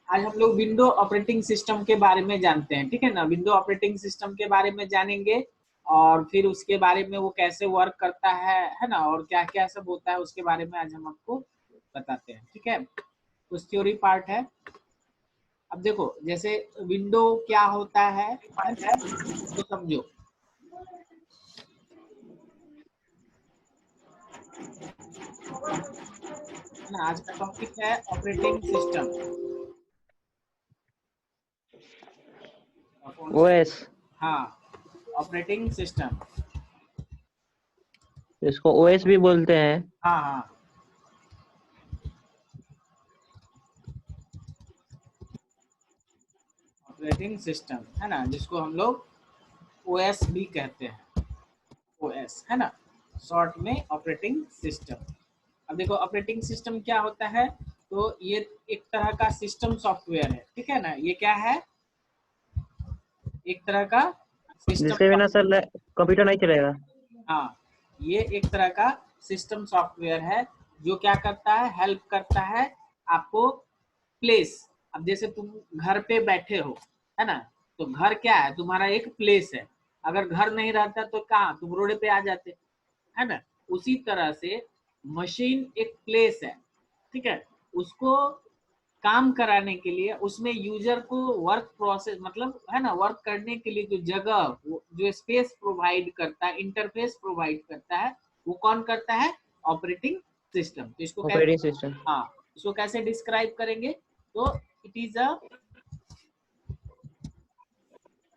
आज हम लोग विंडो ऑपरेटिंग सिस्टम के बारे में जानते हैं, ठीक है ना। विंडो ऑपरेटिंग सिस्टम के बारे में जानेंगे और फिर उसके बारे में वो कैसे वर्क करता है ना, और क्या क्या सब होता है उसके बारे में आज हम आपको बताते हैं, ठीक है। कुछ थ्योरी पार्ट है। अब देखो जैसे विंडो क्या होता है तो समझो। ना आज का टॉपिक है ऑपरेटिंग सिस्टम। ओएस, हाँ, ऑपरेटिंग सिस्टम। इसको ओएस भी बोलते हैं। हाँ हाँ, ऑपरेटिंग सिस्टम है ना, जिसको हम लोग ओएस भी कहते हैं। ओएस है ना, शॉर्ट में ऑपरेटिंग सिस्टम। अब देखो ऑपरेटिंग सिस्टम क्या होता है, तो ये एक तरह का सिस्टम सॉफ्टवेयर है, ठीक है ना। ये क्या है, एक तरह का जिसके सिस्टम। बिना सर कंप्यूटर नहीं चलेगा। हाँ, ये एक तरह का सिस्टम सॉफ्टवेयर है जो क्या करता है, हेल्प करता है आपको प्लेस। अब जैसे तुम घर पे बैठे हो, है ना, तो घर क्या है, तुम्हारा एक प्लेस है। अगर घर नहीं रहता तो कहाँ, तुम रोड पे आ जाते, है ना। उसी तरह से मशीन एक प्लेस है, ठीक है। उसको काम कराने के लिए उसमें यूजर को वर्क प्रोसेस मतलब है ना, वर्क करने के लिए जो जगह, जो स्पेस प्रोवाइड करता है, इंटरफेस प्रोवाइड करता है, वो कौन करता है, ऑपरेटिंग सिस्टम। तो इसको कैसे, ऑपरेटिंग सिस्टम। हाँ, इसको कैसे डिस्क्राइब करेंगे, तो इट इज अ,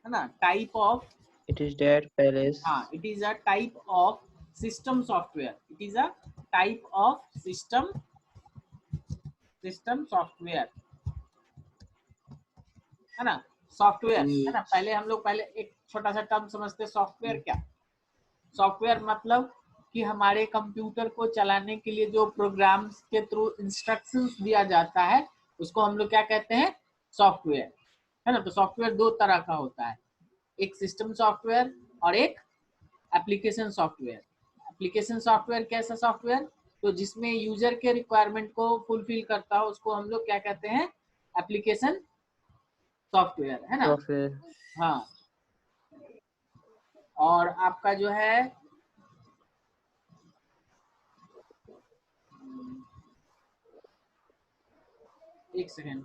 है ना, type of, it is that palace. हाँ, it is a type of system software. It is a type of system software, है ना। सॉफ्टवेयर है ना, पहले हम लोग पहले एक छोटा सा टर्म समझते हैं, सॉफ्टवेयर क्या। सॉफ्टवेयर मतलब कि हमारे कंप्यूटर को चलाने के लिए जो प्रोग्राम्स के थ्रू इंस्ट्रक्शंस दिया जाता है, उसको हम लोग क्या कहते हैं, सॉफ्टवेयर, है ना। तो सॉफ्टवेयर दो तरह का होता है, एक सिस्टम सॉफ्टवेयर और एक एप्लीकेशन सॉफ्टवेयर। एप्लीकेशन सॉफ्टवेयर कैसा सॉफ्टवेयर, तो जिसमें यूजर के रिक्वायरमेंट को फुलफिल करता हो, उसको हम लोग क्या कहते हैं, एप्लीकेशन सॉफ्टवेयर, है ना। सॉफ्टवेयर। हाँ, और आपका जो है, एक सेकेंड,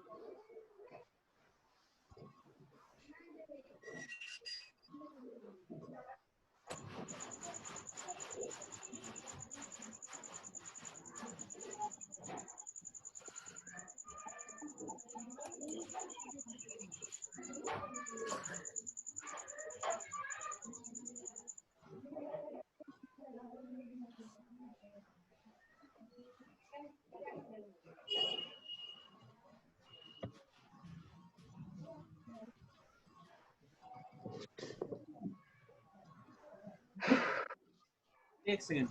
एक second.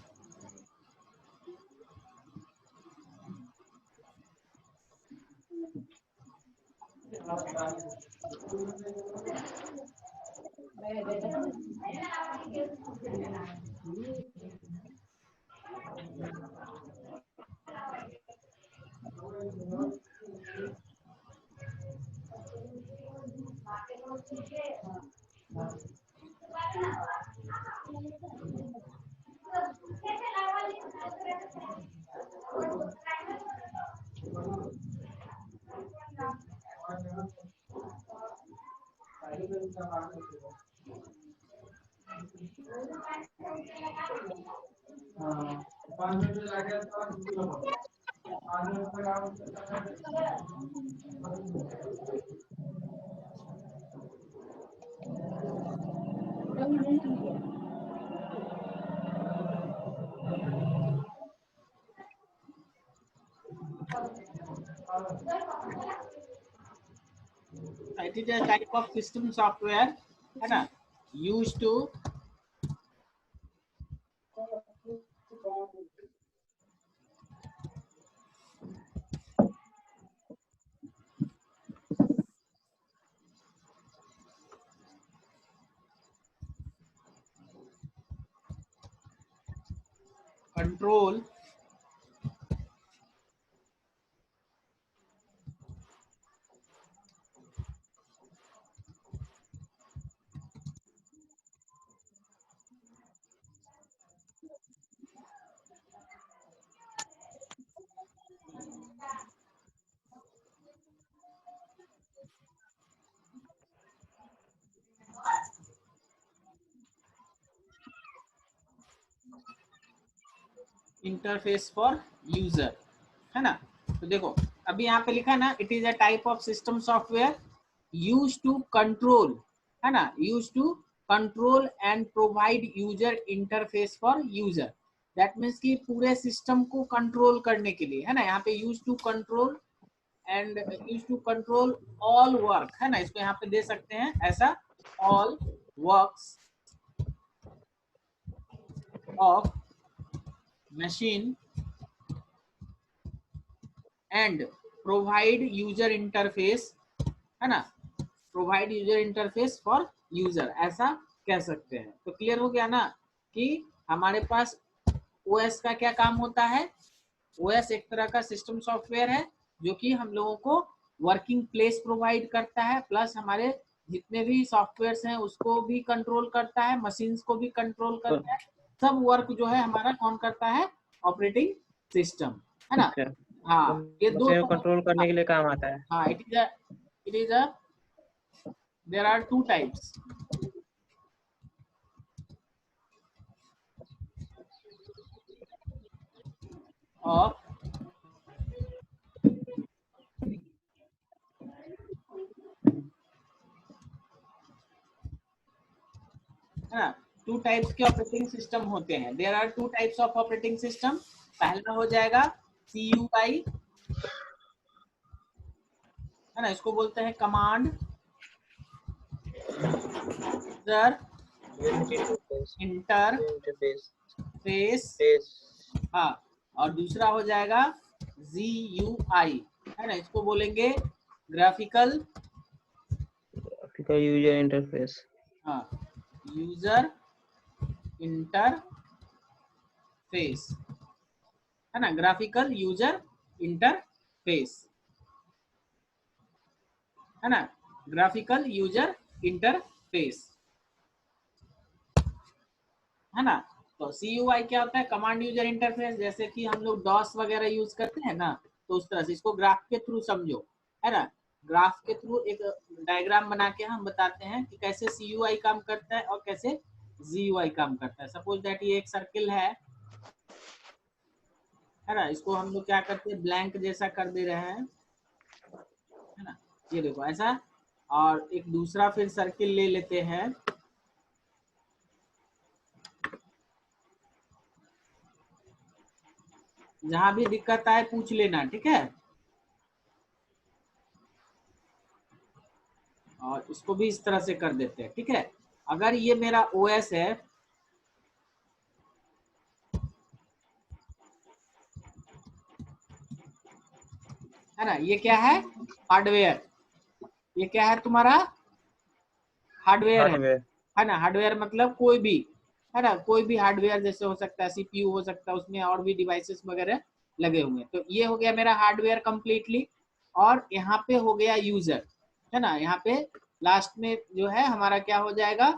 It is a type of system software, है ना, used to control interface for user, है ना। तो देखो अभी यहाँ पे लिखा है ना, it is a type of system software use to control, है ना, use to control and provide user interface for user. That means कि पूरे सिस्टम को कंट्रोल करने के लिए, है ना, यहाँ पे use to control and use to control all work, है ना, इसको यहाँ पे दे सकते हैं ऐसा, all works of machine and provide user interface, है ना, provide user interface for user, ऐसा कह सकते हैं। तो क्लियर हो गया ना कि हमारे पास ओएस का क्या काम होता है। ओएस एक तरह का सिस्टम सॉफ्टवेयर है जो कि हम लोगों को वर्किंग प्लेस प्रोवाइड करता है, प्लस हमारे जितने भी सॉफ्टवेयर्स हैं उसको भी कंट्रोल करता है, मशीन्स को भी कंट्रोल करता है। सब वर्क जो है हमारा कौन करता है, ऑपरेटिंग सिस्टम, है ना। अच्छा, हाँ ये दो मशीन को कंट्रोल करने के लिए काम आता है। हाँ it is a there are two types of है ना, टू टाइप्स के ऑपरेटिंग सिस्टम होते हैं। There are two types of operating system. पहला हो जाएगा CUI, है ना, इसको बोलते हैं कमांड इंटरफेस, हाँ, और दूसरा हो जाएगा GUI, है ना, इसको बोलेंगे ग्राफिकल यूजर इंटरफेस। हाँ, यूजर इंटरफेस, है ना, ग्राफिकल यूजर इंटरफेस, है ना, ग्राफिकल यूजर इंटरफेस, है ना। तो CUI क्या होता है, कमांड यूजर इंटरफेस, जैसे कि हम लोग डॉस वगैरह यूज करते हैं ना, तो उस तरह से इसको ग्राफ के थ्रू समझो, है ना, ग्राफ के थ्रू एक डायग्राम बना के हम बताते हैं कि कैसे CUI काम करता है और कैसे GUI काम करता है। सपोज दैट ये एक सर्किल है ना, इसको हम लोग क्या करते हैं, ब्लैंक जैसा कर दे रहे हैं, है ना, ये देखो ऐसा। और एक दूसरा फिर सर्किल ले लेते हैं, जहां भी दिक्कत आए पूछ लेना, ठीक है। और इसको भी इस तरह से कर देते हैं, ठीक है। अगर ये मेरा OS है ना, ये क्या है, हार्डवेयर, ये क्या है तुम्हारा, हार्डवेयर है ना। हार्डवेयर मतलब कोई भी, है ना, कोई भी हार्डवेयर, जैसे हो सकता है CPU हो सकता है, उसमें और भी डिवाइसेस वगैरह लगे हुए हैं। तो ये हो गया मेरा हार्डवेयर कंप्लीटली। और यहाँ पे हो गया यूजर, है ना, यहाँ पे लास्ट में जो है हमारा क्या हो जाएगा,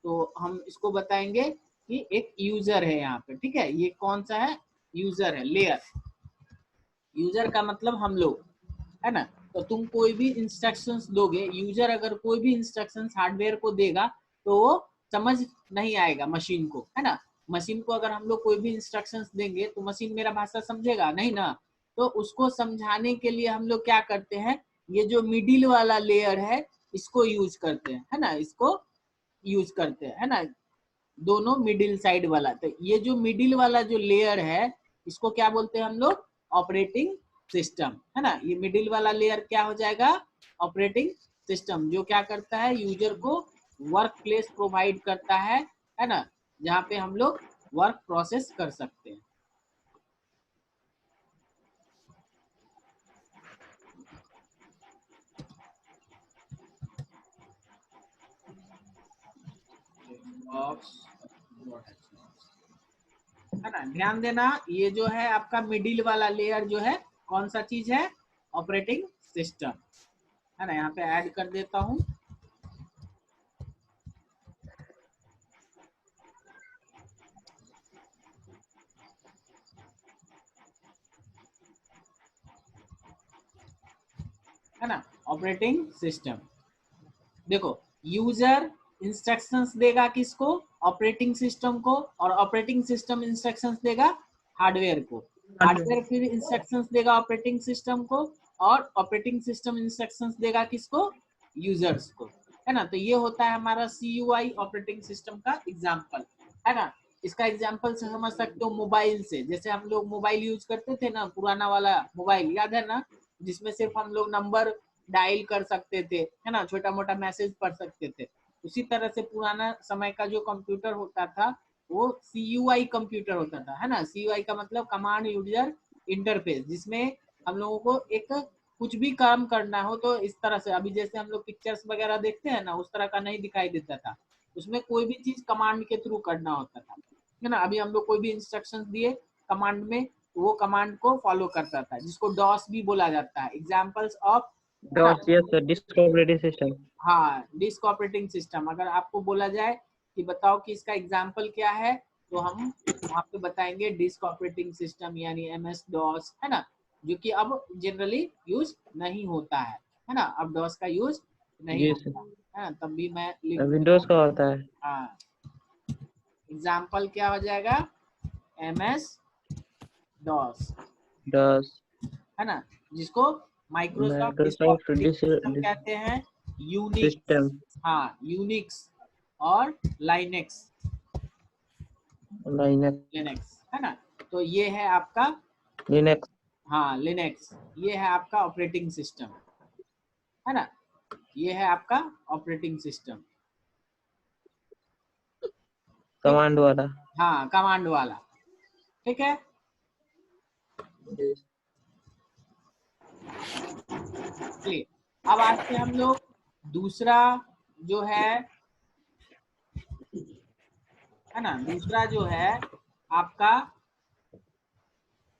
तो हम इसको बताएंगे कि एक यूजर है यहाँ पे, ठीक है। ये कौन सा है, यूजर है, लेयर। यूजर का मतलब हम लोग, है ना। तो तुम कोई भी इंस्ट्रक्शंस दोगे, यूजर अगर कोई भी इंस्ट्रक्शंस हार्डवेयर को देगा तो वो समझ नहीं आएगा मशीन को, है ना। मशीन को अगर हम लोग कोई भी इंस्ट्रक्शंस देंगे तो मशीन मेरा भाषा समझेगा नहीं ना। तो उसको समझाने के लिए हम लोग क्या करते हैं, ये जो मिडिल वाला लेयर है इसको यूज करते हैं, है ना, इसको यूज करते हैं, है ना, दोनों मिडिल साइड वाला। तो ये जो मिडिल वाला जो लेयर है इसको क्या बोलते हैं हम लोग, ऑपरेटिंग सिस्टम, है ना। ये मिडिल वाला लेयर क्या हो जाएगा, ऑपरेटिंग सिस्टम, जो क्या करता है, यूजर को वर्क प्लेस प्रोवाइड करता है ना, जहाँ पे हम लोग वर्क प्रोसेस कर सकते हैं। है ना, ध्यान देना, ये जो है आपका मिडिल वाला लेयर जो है कौन सा चीज है, ऑपरेटिंग सिस्टम, है ना। यहाँ पे ऐड कर देता हूँ, है ना, ऑपरेटिंग सिस्टम। देखो यूजर इंस्ट्रक्शंस देगा किसको, ऑपरेटिंग सिस्टम को, और ऑपरेटिंग सिस्टम इंस्ट्रक्शंस देगा हार्डवेयर को। हार्डवेयर फिर इंस्ट्रक्शंस देगा ऑपरेटिंग सिस्टम को, और ऑपरेटिंग सिस्टम इंस्ट्रक्शंस देगा किसको? यूजर्स को, है ना। तो ये होता है हमारा CUI ऑपरेटिंग सिस्टम का एग्जांपल, है ना। इसका एग्जांपल से समझ सकते हो मोबाइल से, जैसे हम लोग मोबाइल यूज करते थे ना, पुराना वाला मोबाइल याद है ना, जिसमें सिर्फ हम लोग नंबर डायल कर सकते थे, है ना, छोटा मोटा मैसेज पढ़ सकते थे। उसी तरह से पुराना समय का जो कंप्यूटर होता था वो CUI कंप्यूटर होता था, है ना। CUI का मतलब कमांड यूजर इंटरफेस, जिसमें हम लोगों को एक कुछ भी काम करना हो तो इस तरह से, अभी जैसे हम लोग पिक्चर्स वगैरह देखते हैं ना, उस तरह का नहीं दिखाई देता था। उसमें कोई भी चीज कमांड के थ्रू करना होता था, है ना। अभी हम लोग कोई भी इंस्ट्रक्शंस दिए कमांड में, वो कमांड को फॉलो करता था, जिसको डॉस भी बोला जाता है। एग्जाम्पल्स ऑफ, है ना। DOS, yes sir, disk operating system. हाँ, डिस्क ऑपरेटिंग सिस्टम। अगर आपको बोला जाए कि बताओ कि इसका एग्जाम्पल क्या है, तो हम वहाँ पे बताएंगे डिस्क ऑपरेटिंग सिस्टम यानी MS DOS, है ना, जो कि अब जनरली यूज नहीं होता है ना। अब DOS का यूज नहीं जी सर, होता है ना, तब भी मैं लिख विंडोज दूंगा। का होता है। हाँ, एग्जाम्पल क्या हो जाएगा? MS DOS, DOS, है ना, जिसको Microsoft disk Microsoft operating disk system कहते हैं, यूनिक्स। system, हाँ, यूनिक्स और लाइनेक्स, Linux, लिनक्स, है ना। तो ये है आपका, Linux, हाँ, लिनक्स, ये है आपका ऑपरेटिंग सिस्टम, है ना। ये है आपका ऑपरेटिंग सिस्टम, ठीक। कमांड वाला। हाँ, कमांड वाला, ठीक है। चलिए, अब आते हैं हम लोग दूसरा जो है ना, दूसरा जो है आपका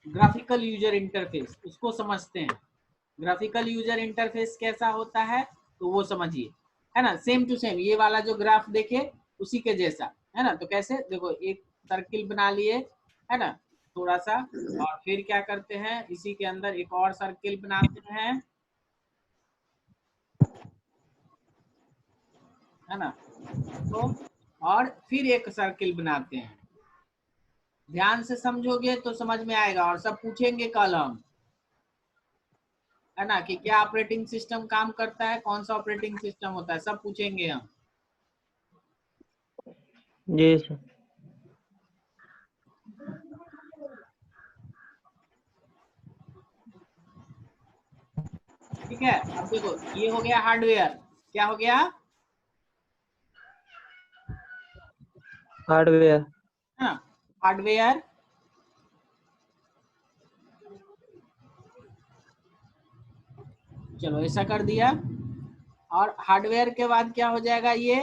ग्राफिकल यूजर इंटरफेस, उसको समझते हैं। ग्राफिकल यूजर इंटरफेस कैसा होता है तो वो समझिए, है ना। सेम टू सेम ये वाला जो ग्राफ देखे उसी के जैसा, है ना। तो कैसे, देखो, एक सर्किल बना लिए, है ना, थोड़ा सा, और फिर क्या करते हैं, इसी के अंदर एक और सर्किल बनाते हैं, है ना। तो और फिर एक सर्किल बनाते हैं। ध्यान से समझोगे तो समझ में आएगा, और सब पूछेंगे कल हम, है ना, कि क्या ऑपरेटिंग सिस्टम काम करता है, कौन सा ऑपरेटिंग सिस्टम होता है, सब पूछेंगे हम। जी सर, ठीक है। अब देखो, ये हो गया हार्डवेयर, क्या हो गया? हार्डवेयर, हाँ, हार्डवेयर। चलो, ऐसा कर दिया। और हार्डवेयर के बाद क्या हो जाएगा? ये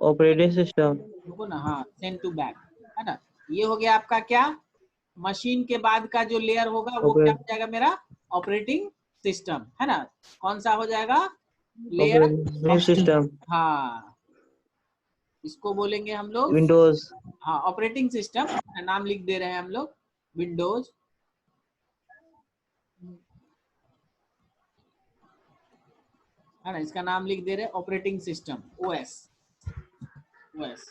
ऑपरेटिंग सिस्टम, रुको ना, हाँ, सेंड टू बैक, है ना। ये हो गया आपका क्या? मशीन के बाद का जो लेयर होगा वो क्या हो जाएगा मेरा? ऑपरेटिंग सिस्टम, है ना। कौन सा हो जाएगा? लेयर ऑपरेटिंग ऑफ, सिस्टम, हाँ, इसको बोलेंगे हम लोग, विंडोज, हाँ, ऑपरेटिंग सिस्टम, नाम लिख दे रहे हैं हम लोग, विंडोज, है ना। इसका नाम लिख दे रहे हैं ऑपरेटिंग सिस्टम, OS, OS,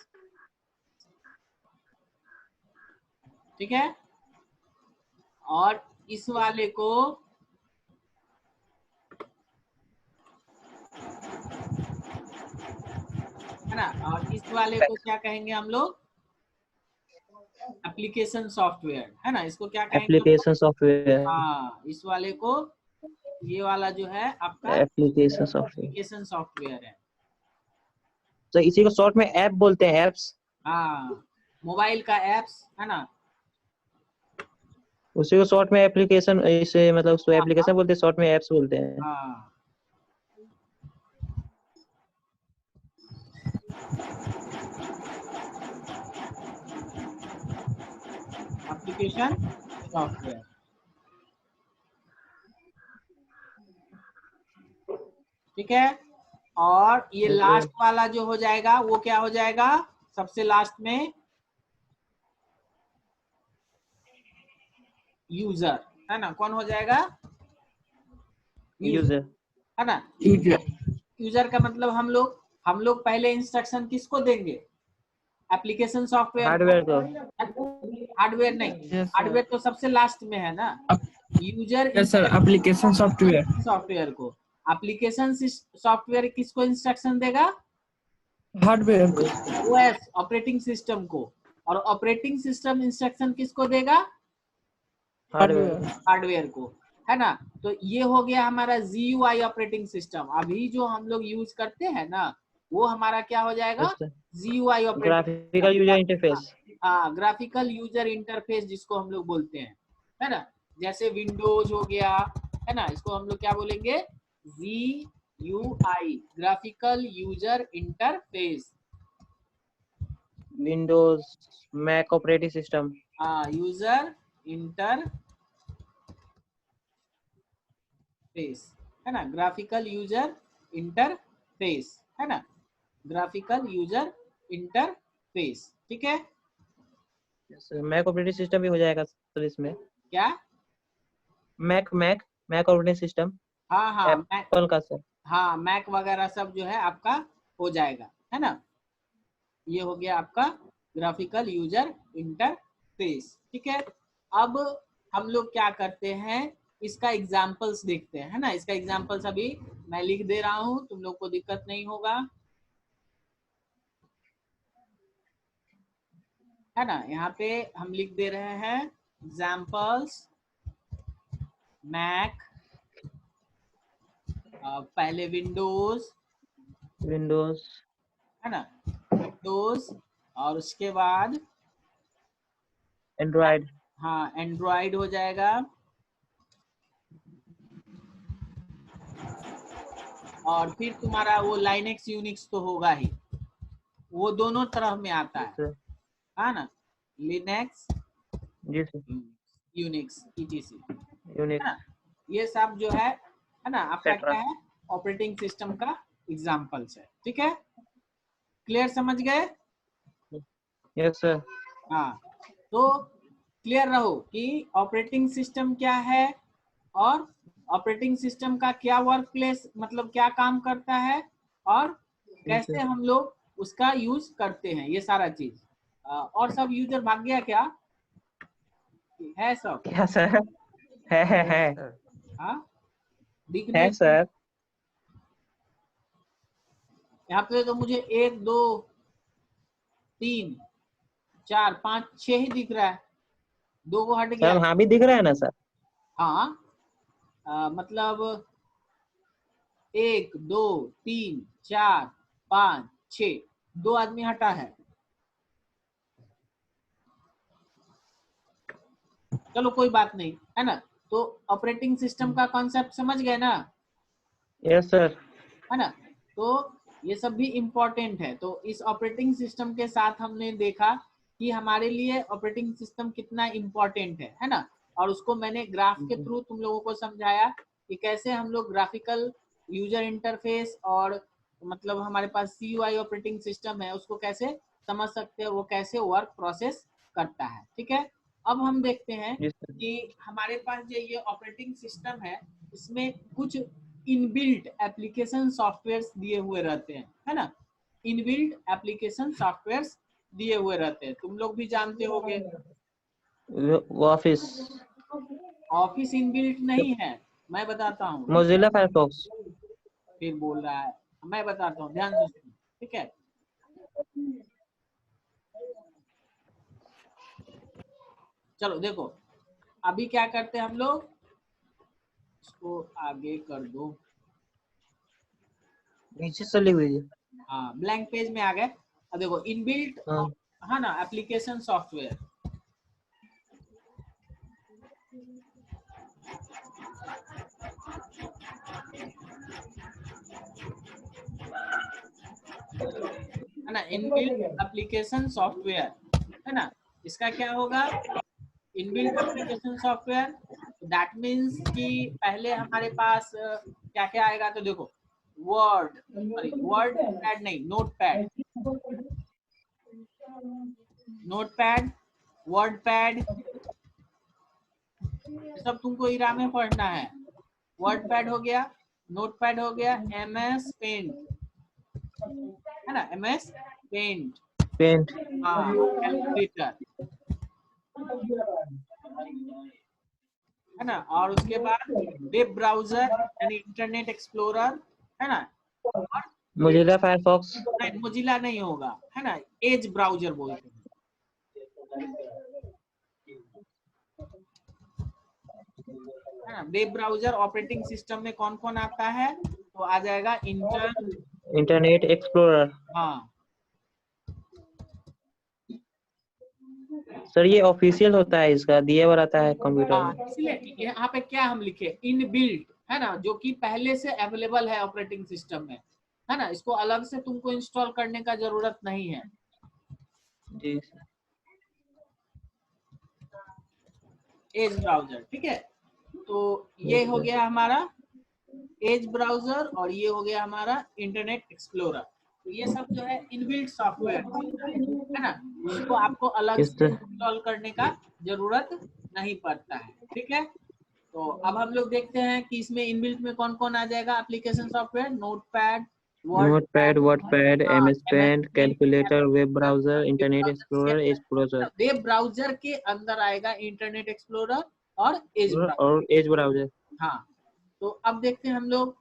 ठीक है। और इस वाले को, है ना, और इस वाले को क्या कहेंगे हम लोग? एप्लीकेशन सॉफ्टवेयर, है ना। इसको क्या कहेंगे हम लोग? एप्लीकेशन सॉफ्टवेयर, हाँ, इस वाले को, ये वाला जो है आपका एप्लीकेशन सॉफ्टवेयर। एप्लीकेशन सॉफ्टवेयर है। तो इसी को शॉर्ट में ऐप बोलते हैं, एप्स। हाँ, मोबाइल का एप्स, है ना। उसी को शॉर्ट में एप्लीकेशन, इसे मतलब उसको हाँ, एप्लीकेशन बोलते हैं, शॉर्ट में एप्स बोलते हैं। हाँ, एप्लीकेशन सॉफ्टवेयर, ठीक है। और ये लास्ट वाला जो हो जाएगा वो क्या हो जाएगा? सबसे लास्ट में यूजर, है ना। कौन हो जाएगा? यूजर, यूजर, है ना। यूजर का मतलब हम लोग हम लोग पहले इंस्ट्रक्शन किसको देंगे? एप्लीकेशन सॉफ्टवेयर हार्डवेयर को। हार्डवेयर नहीं, यस हार्डवेयर तो सबसे लास्ट में है ना। User sir, application software. Software को, एप्लीकेशन सॉफ्टवेयर किसको इंस्ट्रक्शन देगा? हार्डवेयर को। ओएस ऑपरेटिंग सिस्टम को। और ऑपरेटिंग सिस्टम इंस्ट्रक्शन किसको देगा? हार्डवेयर। हार्डवेयर को, है ना। तो ये हो गया हमारा GUI ऑपरेटिंग सिस्टम। अभी जो हम लोग यूज करते हैं ना, वो हमारा क्या हो जाएगा? GUI operating, graphical user interface. हाँ, ग्राफिकल यूजर इंटरफेस जिसको हम लोग बोलते हैं, है ना। जैसे विंडोज हो गया, है ना, इसको हम लोग क्या बोलेंगे? GUI, graphical user interface. Windows, Mac operating system. हाँ, यूजर इंटरफेस, है ना, ग्राफिकल यूजर इंटरफेस, है ना, ग्राफिकल यूजर इंटरफेस। ठीक है, मैक ऑपरेटिंग सिस्टम भी हो जाएगा सर इसमें। क्या? मैक ऑपरेटिंग सिस्टम हाँ हाँ, एप्पल का सर। हाँ, मैक वगैरह सब जो है आपका हो जाएगा, है ना। ये हो गया आपका ग्राफिकल यूजर इंटरफेस। ठीक है, अब हम लोग क्या करते हैं, इसका एग्जांपल्स देखते हैं, है ना। इसका एग्जांपल्स अभी मैं लिख दे रहा हूं, तुम लोग को दिक्कत नहीं होगा, है ना। यहाँ पे हम लिख दे रहे हैं एग्जांपल्स मैक, पहले विंडोज, है ना, विंडोज, और उसके बाद एंड्रॉइड। हाँ, एंड्रॉइड हो जाएगा, और फिर तुम्हारा वो लाइनेक्स यूनिक्स तो होगा ही, वो दोनों तरह में आता है ना, लिनक्स जी सर। यूनिक्स ETC, है यूनिक्स ना। ये सब जो है ना, आपका एक्सेट्रा। क्या है? ऑपरेटिंग सिस्टम का एग्जांपल्स है। ठीक है, क्लियर, समझ गए? Yes sir. हाँ, तो क्लियर रहो कि ऑपरेटिंग सिस्टम क्या है, और ऑपरेटिंग सिस्टम का क्या वर्क प्लेस, मतलब क्या काम करता है, और कैसे हम लोग उसका यूज करते हैं, ये सारा चीज। और सब यूजर भाग गया क्या? है सब? क्या सर? है हाँ, दिख है नहीं? सर। यहाँ पे तो मुझे 1 2 3 4 5 6 ही दिख रहा है, 2 को हट सर गया। हाँ भी दिख रहा है ना सर? हाँ, मतलब 1 2 3 4 5 6, 2 आदमी हटा है। चलो कोई बात नहीं, है ना। तो ऑपरेटिंग सिस्टम का कॉन्सेप्ट समझ गए ना, यस सर। है ना। तो ये सब भी इम्पोर्टेंट है। तो इस ऑपरेटिंग सिस्टम के साथ हमने देखा कि हमारे लिए ऑपरेटिंग सिस्टम कितना इम्पोर्टेंट है ना। और उसको मैंने ग्राफ के थ्रू तुम लोगों को समझाया कि कैसे हम लोग ग्राफिकल यूजर इंटरफेस और मतलब हमारे पास CUI ऑपरेटिंग सिस्टम है, उसको कैसे समझ सकते हैं, वो कैसे वर्क प्रोसेस करता है। ठीक है, अब हम देखते हैं कि हमारे पास जो ये ऑपरेटिंग सिस्टम है, इसमें कुछ इनबिल्ट एप्लीकेशन सॉफ्टवेयर्स दिए हुए रहते हैं, है ना। इनबिल्ट एप्लीकेशन सॉफ्टवेयर्स दिए हुए रहते हैं, तुम लोग भी जानते होंगे। ऑफिस। ऑफिस इनबिल्ट नहीं है, मैं बताता हूँ। Mozilla Firefox. फिर बोल रहा है, मैं बताता हूँ, ध्यान से सुनो। ठीक है, चलो देखो, अभी क्या करते हैं हम लोग, इसको आगे कर दो। नीचे चली हुई है। हाँ, ब्लैंक पेज में आ गए। अब देखो इनबिल्ट, हाँ। है ना, एप्लीकेशन सॉफ्टवेयर। है ना, इनबिल्ट एप्लीकेशन सॉफ्टवेयर, है ना। इसका क्या होगा? Inbuilt application software, that means कि पहले हमारे पास क्या क्या आएगा, तो देखो वर्ड, सॉरी वर्ड पैड नहीं, note pad, note pad, word pad, सब तुमको इरा में पढ़ना है। वर्ड पैड हो गया, नोट पैड हो गया, MS पेंट, है ना, MS पेंट, पेंट, हाँ, कैलकुलेटर, है ना, और उसके बाद वेब ब्राउजर यानी इंटरनेट एक्सप्लोरर, है ना, और मोजिला फायरफॉक्स, नहीं मोजिला नहीं होगा, है ना, एज ब्राउजर बोलते हैं, है ना। वेब ब्राउजर ऑपरेटिंग सिस्टम में कौन कौन आता है, तो आ जाएगा इंटरनेट एक्सप्लोरर। हाँ सर ये ऑफिशियल होता है, इसका दिया हुआ रहता है कंप्यूटर हाँ, में। इसलिए यहाँ पे क्या हम लिखे, इनबिल्ट, है ना, जो कि पहले से अवेलेबल है ऑपरेटिंग सिस्टम में, है ना, इसको अलग से तुमको इंस्टॉल करने का जरूरत नहीं है। जी एज ब्राउजर, ठीक है, तो ये हो गया हमारा एज ब्राउजर और ये हो गया हमारा इंटरनेट एक्सप्लोरर। तो ये सब जो है इनबिल्ट सॉफ्टवेयर है ना, इसको आपको अलग इस से इंस्टॉल करने का जरूरत नहीं पड़ता है, ठीक है। तो अब हम लोग देखते हैं कि इसमें इनबिल्ट में कौन कौन आ जाएगा application software, Notepad, Notepad, WordPad, MS Paint, Paint, calculator, web browser, Internet Explorer, Edge browser web browser के अंदर आएगा इंटरनेट एक्सप्लोरर और एज ब्राउजर, और एज ब्राउजर। हाँ। तो अब देखते हैं हम लोग,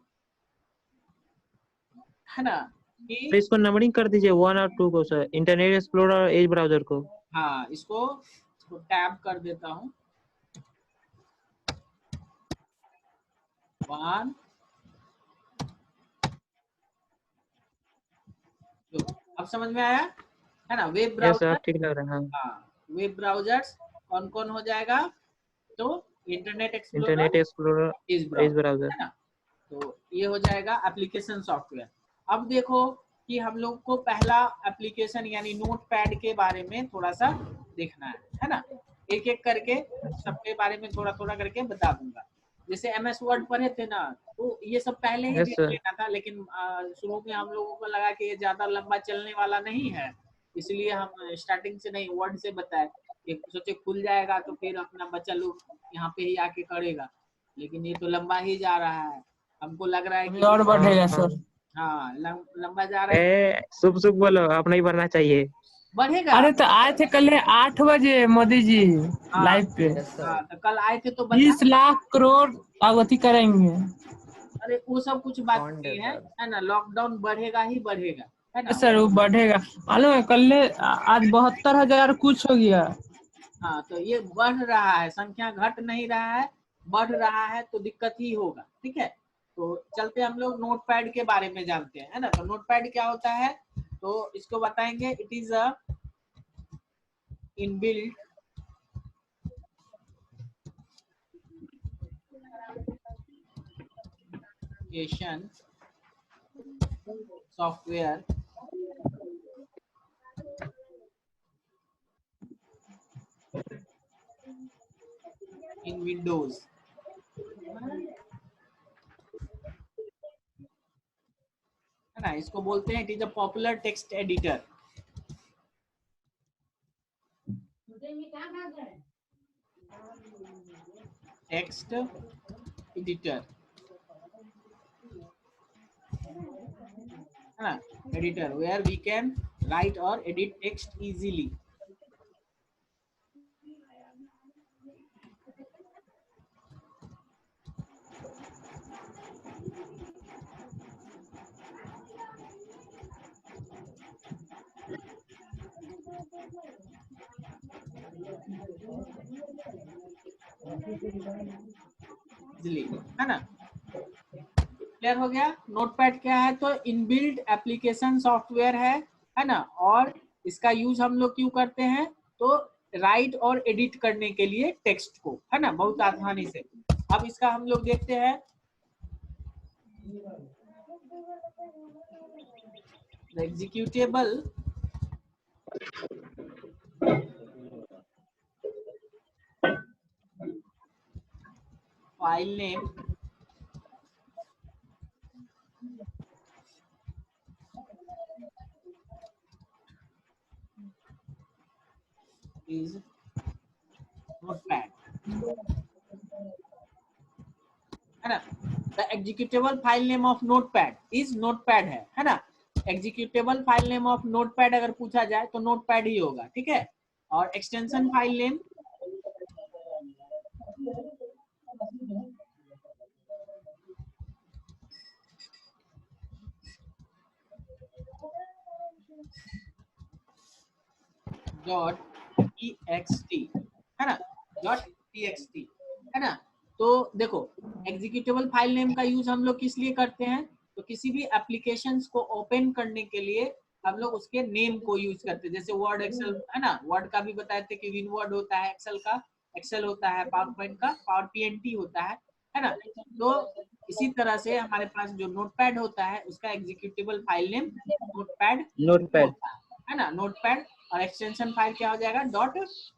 है ना, कि तो इसको नंबरिंग कर दीजिए 1 और 2 को सर, इंटरनेट एक्सप्लोरर और एज ब्राउजर को। हाँ इसको टैब कर देता हूँ, 1 2, अब समझ में आया, है ना। वेब यस सर, ब्राउजर, ठीक लग रहा है। हाँ, वेब ब्राउजर्स कौन कौन हो जाएगा, तो इंटरनेट इंटरनेट एक्सप्लोरर, एक्सप्लोरर, इस एज ब्राउजर, ब्राउजर। है ना। तो ये हो जाएगा एप्लीकेशन सॉफ्टवेयर। अब देखो कि हम लोग को पहला एप्लीकेशन यानी नोटपैड के बारे में थोड़ा सा देखना है ना, एक एक करके सबके बारे में थोड़ा थोड़ा करके बता दूंगा। जैसे MS वर्ड पढ़े थे ना, तो ये सब पहले ही यस देख सर। लेना था, लेकिन शुरू में हम लोगों को लगा कि ये ज्यादा लंबा चलने वाला नहीं है, इसलिए हम स्टार्टिंग से नहीं वर्ड से बताए, सोचे खुल जाएगा तो फिर अपना बच्चा लोग यहाँ पे ही आके करेगा, लेकिन ये तो लंबा ही जा रहा है, हमको लग रहा है अभी कि और बढ़ेगा सर। हाँ लंबा जा रहा है, शुभ शुभ बोलो, आप नहीं बढ़ना चाहिए। बढ़ेगा। अरे तो आए थे कल 8 बजे मोदी जी हाँ लाइव पे। हाँ, तो कल आए थे तो बता, 20 लाख करोड़ पावती करेंगे। अरे वो सब कुछ बात नहीं है ना, लॉकडाउन बढ़ेगा ही बढ़ेगा, है ना। सर वो बढ़ेगा, मालूम है कल आज 72,000 कुछ हो गया। हाँ तो ये बढ़ रहा है, संख्या घट नहीं रहा है, बढ़ रहा है, तो दिक्कत ही होगा, ठीक है। तो चलते हम लोग नोटपैड के बारे में जानते हैं, है ना। तो नोटपैड क्या होता है, तो इसको बताएंगे, it is a inbuilt application software in Windows, है ना, इसको बोलते हैं it is a popular text editor, text editor, है ना, editor where we can write और एडिट टेक्स्ट इजीली। है ना, क्लियर हो गया। नोटपैड क्या है, तो इनबिल्ट एप्लीकेशन सॉफ्टवेयर है ना, और इसका यूज हम लोग क्यों करते हैं, तो राइट और एडिट करने के लिए टेक्स्ट को, है ना, बहुत आसानी से। अब इसका हम लोग देखते हैं, executable file name is notepad, है ना। The executable file name of notepad is notepad है ना। Executable file name of notepad अगर पूछा जाए तो नोटपैड ही होगा, ठीक है। और एक्सटेंशन फाइल नेम .txt है ना, .txt है ना। तो देखो एग्जीक्यूटेबल फाइल नेम का यूज हम लोग किस लिए करते हैं, तो किसी भी एप्लीकेशंस को ओपन करने के लिए हम लोग उसके नेम को यूज करते हैं। जैसे वर्ड एक्सेल है ना, वर्ड का भी बताए थे कि विनवर्ड होता है, एक्सेल का एक्सेल होता है, पावर पॉइंट का पावर पीएनटी होता है ना। तो इसी तरह से हमारे पास जो नोटपैड होता है उसका एग्जीक्यूटेबल फाइल नेम नोटपैड होता है ना, नोटपैड। और एक्सटेंशन फाइल क्या हो जाएगा,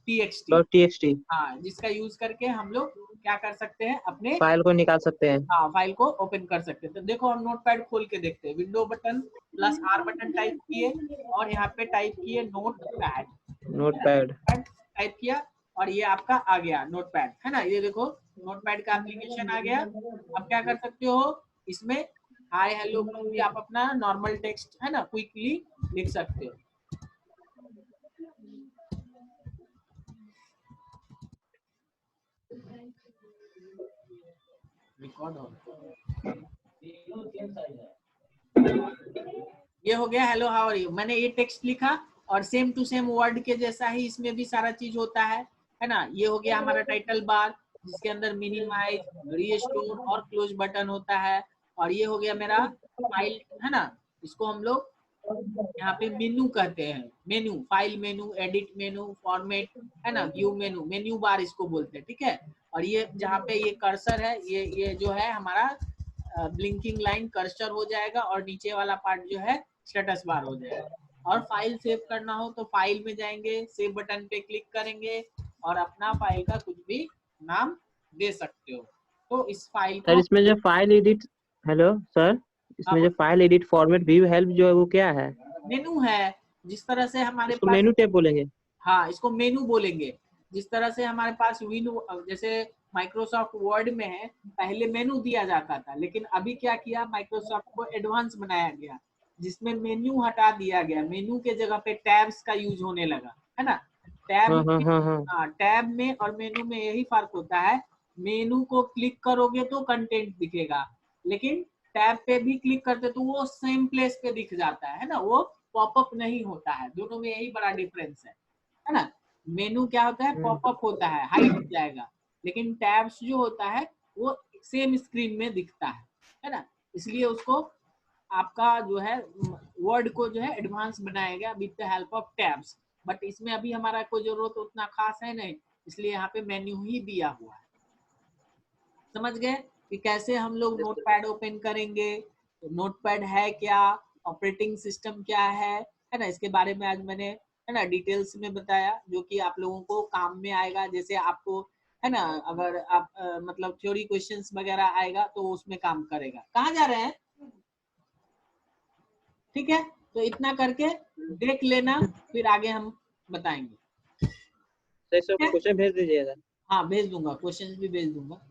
.txt। हाँ, जिसका यूज करके हम लोग क्या कर सकते हैं, अपने फाइल को निकाल सकते हैं। हाँ, फाइल को ओपन कर सकते हैं। तो देखो हम नोटपैड खोल के देखते हैं, window button plus R button type किए और यहाँ पे टाइप किए नोटपैड टाइप किया और ये आपका आ गया नोटपैड है ना। ये देखो नोटपैड का एप्लीकेशन आ गया। अब क्या कर सकते हो, इसमें हाय हेलो कुछ भी आप अपना नॉर्मल टेक्स्ट है ना क्विकली लिख सकते हो। रिकॉर्ड हो, ये हो गया हेलो हाउ आर यू। मैंने ये टेक्स्ट लिखा और सेम टू सेम वर्ड के जैसा ही इसमें भी सारा चीज होता है ना। ये हो गया हमारा टाइटल बार जिसके अंदर मिनिमाइज, रीस्टोर और क्लोज बटन होता है। और ये हो गया मेरा फाइल है ना, इसको हम लोग यहाँ पे मेनू कहते हैं, मेनू, फाइल मेनू, एडिट मेनू, फॉर्मेट है ना, व्यू मेनू, मेन्यू बार इसको बोलते हैं, ठीक है। और ये जहाँ पे ये कर्सर है, ये जो है हमारा ब्लिंकिंग लाइन कर्सर हो जाएगा और नीचे वाला पार्ट जो है स्टेटस बार हो जाएगा। और फाइल सेव करना हो तो फाइल में जाएंगे, सेव बटन पे क्लिक करेंगे और अपना फाइल का कुछ भी नाम दे सकते हो। तो इस फाइल को सर इसमें जो फाइल एडिट, हेलो सर, इसमें जो file edit format view help जो है वो क्या है? मेनू है। जिस तरह से हमारे इसको पास मेनू टैब बोलेंगे? हाँ, इसको मेनू बोलेंगे। जिस तरह से हमारे पास जैसे माइक्रोसॉफ्ट वर्ड में है, पहले मेनू दिया जाता था, लेकिन अभी क्या किया माइक्रोसॉफ्ट को एडवांस बनाया गया जिसमें मेन्यू हटा दिया गया, मेनू के जगह पे टैब्स का यूज होने लगा है ना। टैब में और मेनू में यही फर्क होता है, मेनू को क्लिक करोगे तो कंटेंट दिखेगा, लेकिन टैब पे भी क्लिक करते तो वो सेम प्लेस पे दिख जाता है ना, वो पॉपअप नहीं होता है। दोनों में यही बड़ा डिफरेंस है ना। मेनू क्या होता है, पॉपअप होता है, हाइड हो जाएगा, लेकिन टैब्स जो होता है वो सेम स्क्रीन में दिखता है ना। इसलिए उसको आपका जो है वर्ड को जो है एडवांस बनाया गया with the help of tabs. But इसमें अभी हमारा कोई जरूरत उतना खास है नहीं, इसलिए यहाँ पे मेन्यू ही दिया हुआ है। समझ गए कि कैसे हम लोग नोटपैड ओपन करेंगे, तो नोटपैड है क्या, ऑपरेटिंग सिस्टम क्या है ना। इसके बारे में आज मैंने है ना डिटेल्स में बताया, जो कि आप लोगों को काम में आएगा। जैसे आपको है ना, अगर आप मतलब थ्योरी क्वेश्चंस वगैरह आएगा तो उसमें काम करेगा। कहाँ जा रहे हैं, ठीक है। तो इतना करके देख लेना, फिर आगे हम बताएंगे। सर क्वेश्चन भेज दीजिएगा। हाँ भेज दूंगा, क्वेश्चंस भी भेज दूंगा।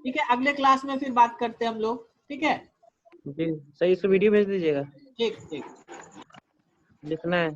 ठीक है, अगले क्लास में फिर बात करते हैं हम लोग, ठीक है। जी सर, इसको वीडियो भेज दीजिएगा। ठीक ठीक, लिखना है।